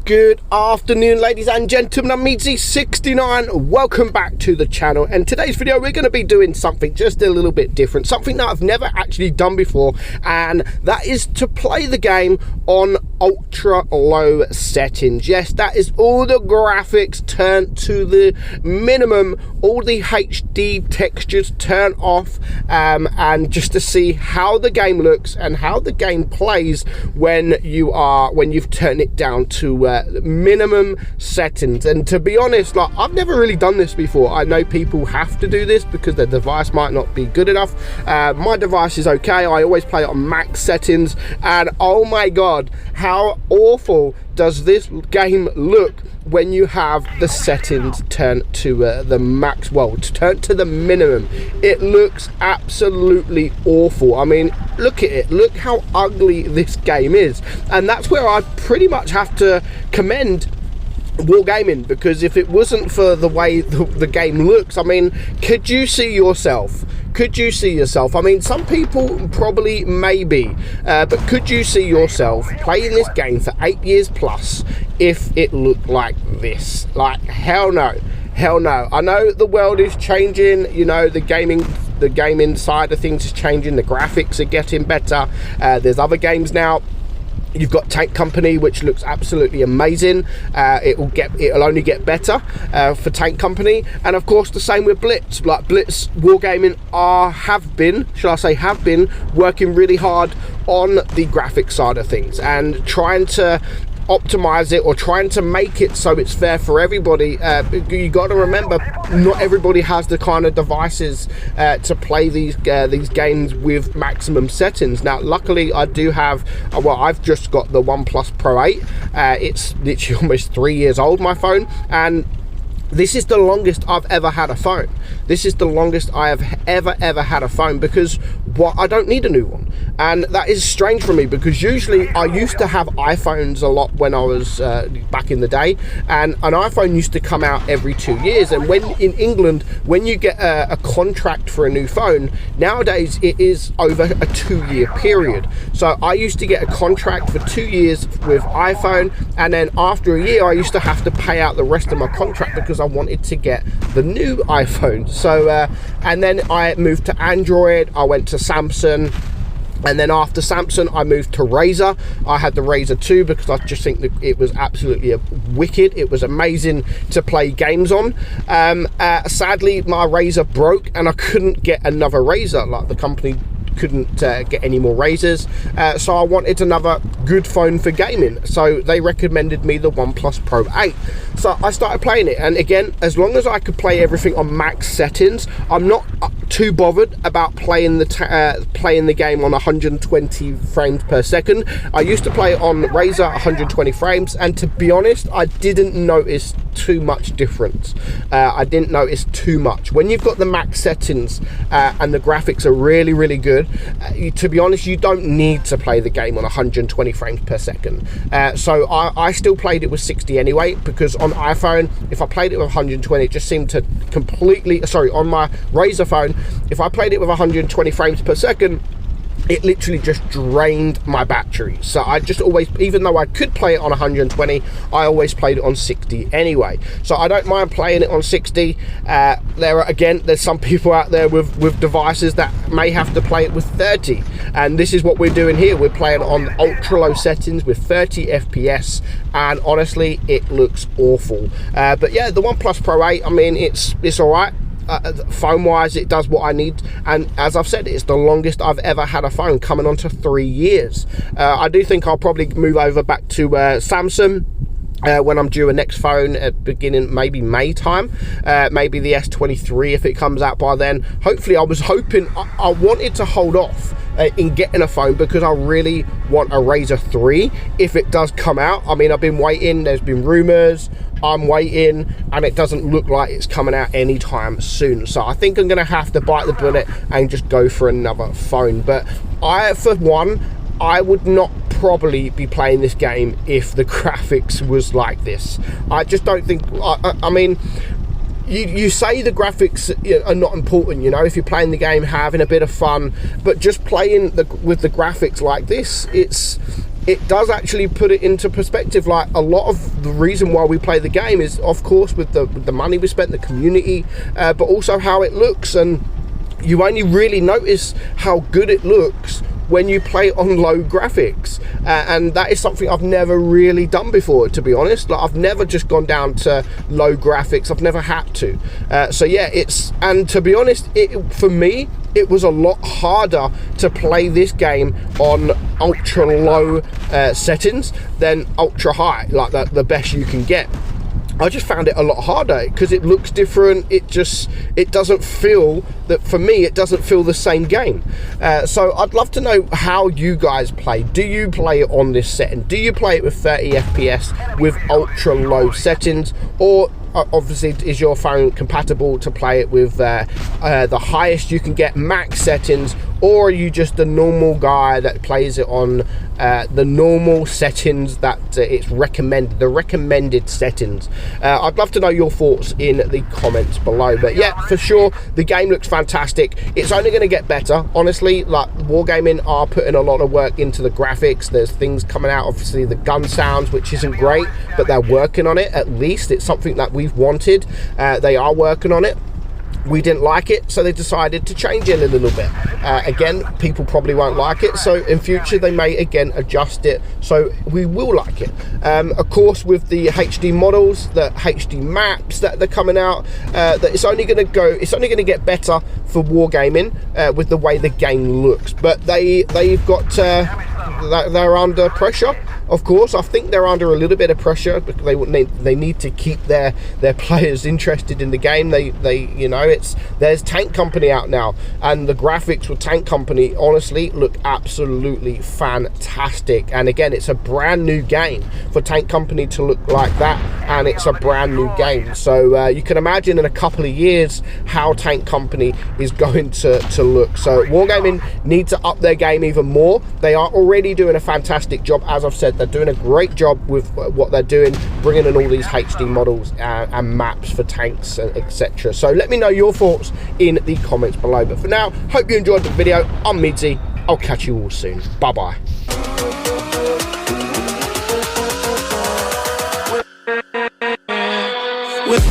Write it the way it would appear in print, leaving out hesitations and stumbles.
Good afternoon, ladies and gentlemen. I'm meadsyreplays. Welcome back to the channel. And today's video, we're going to be doing something just a little bit different, something that I've never actually done before, and that is to play the game on ultra low settings. Yes, that is all the graphics turned to the minimum, all the HD textures turned off, and just to see how the game looks and how the game plays when you've turned it down to minimum settings. And to be honest, like, I've never really done this before. I know people have to do this because their device might not be good enough. My device is okay. I always play it on max settings, and oh my god, how awful does this game look when you have the settings turned to the max, well, turned to the minimum. It looks absolutely awful. I mean, look at it, look how ugly this game is. And that's where I pretty much have to commend Wargaming, because if it wasn't for the way the game looks, I mean, could you see yourself? I mean, some people probably maybe, but could you see yourself playing this game for 8 years plus if it looked like this? Like, hell no. I know the world is changing, you know, the gaming side of things is changing, the graphics are getting better. There's other games now. You've got Tank Company, which looks absolutely amazing. It'll only get better for Tank Company, and of course the same with Blitz. Like, Blitz Wargaming have been working really hard on the graphics side of things and trying to optimize it, or trying to make it so it's fair for everybody. You got to remember, not everybody has the kind of devices to play these games with maximum settings. Now, luckily, I do have, well, I've just got the OnePlus Pro 8. It's literally almost 3 years old, my phone, and this is the longest I've ever had a phone. This is the longest I have ever had a phone, because I don't need a new one. And that is strange for me, because usually I used to have iPhones a lot when I was back in the day, and an iPhone used to come out every 2 years. And when in England, when you get a contract for a new phone, nowadays it is over a 2-year period. So I used to get a contract for 2 years with iPhone, and then after a year I used to have to pay out the rest of my contract because I wanted to get the new iPhone. So and then I moved to Android, I went to Samsung, and then after Samsung I moved to Razer. I had the Razer 2 because I just think that it was absolutely wicked. It was amazing to play games on. Sadly, my Razer broke and I couldn't get another Razer. Like, the company couldn't get any more Razers, so I wanted another good phone for gaming, so they recommended me the OnePlus Pro 8. So I started playing it, and again, as long as I could play everything on max settings, I'm not too bothered about playing the game on 120 frames per second. I used to play on Razer 120 frames, and to be honest, I didn't notice too much difference. I didn't notice too much. When you've got the max settings and the graphics are really good, to be honest, you don't need to play the game on 120 frames per second. So I still played it with 60 anyway, because on iPhone, if I played it with 120, it just seemed to completely, on my Razer phone, if I played it with 120 frames per second, it literally just drained my battery. So I just always, even though I could play it on 120, I always played it on 60 anyway. So I don't mind playing it on 60. There's some people out there with devices that may have to play it with 30, and this is what we're doing here. We're playing on ultra low settings with 30 FPS, and honestly, it looks awful. But yeah, the OnePlus Pro 8, I mean, it's all right. Phone wise, it does what I need, and as I've said, it's the longest I've ever had a phone, coming on to 3 years. I do think I'll probably move over back to Samsung when I'm due a next phone at beginning, maybe May time, maybe the S23 if it comes out by then. Hopefully, I was hoping, I wanted to hold off in getting a phone because I really want a Razer 3 if it does come out. I mean, I've been waiting, there's been rumors, I'm waiting, and it doesn't look like it's coming out anytime soon. So I think I'm gonna have to bite the bullet and just go for another phone. But for one, I would not probably be playing this game if the graphics was like this. I just don't think, I mean, you say the graphics are not important, you know, if you're playing the game, having a bit of fun, but just playing with the graphics like this, it does actually put it into perspective. Like, a lot of the reason why we play the game is, of course, with the money we spent, the community, but also how it looks. And you only really notice how good it looks when you play on low graphics, and that is something I've never really done before, to be honest. Like, I've never just gone down to low graphics. I've never had to. So yeah, and to be honest, for me, it was a lot harder to play this game on ultra low settings than ultra high, like the best you can get. I just found it a lot harder because it looks different. It doesn't feel that, for me, it doesn't feel the same game. So I'd love to know how you guys play. Do you play it on this setting? Do you play it with 30 FPS with ultra low settings? Or obviously, is your phone compatible to play it with the highest you can get, max settings? Or are you just the normal guy that plays it on the normal settings that it's recommended, the recommended settings? I'd love to know your thoughts in the comments below. But yeah, for sure, the game looks fantastic. It's only going to get better, honestly. Like, Wargaming are putting a lot of work into the graphics. There's things coming out, obviously the gun sounds, which isn't great, but they're working on it. At least it's something that we've wanted. They are working on it. We didn't like it, so they decided to change it a little bit. Again, people probably won't like it, so in future they may again adjust it so we will like it. Of course, with the HD models, the HD maps that they're coming out, that it's only going to get better for Wargaming with the way the game looks. But they've got they're under pressure. Of course, I think they're under a little bit of pressure because they need to keep their players interested in the game. You know, there's Tank Company out now, and the graphics with Tank Company honestly look absolutely fantastic. And again, it's a brand new game for Tank Company to look like that, and it's a brand new game. So you can imagine in a couple of years how Tank Company is going to look. So Wargaming need to up their game even more. They are already doing a fantastic job. As I've said, they're doing a great job with what they're doing, bringing in all these HD models and maps for tanks, etc. So let me know your thoughts in the comments below. But for now, hope you enjoyed the video. I'm Meadsy. I'll catch you all soon. Bye bye. With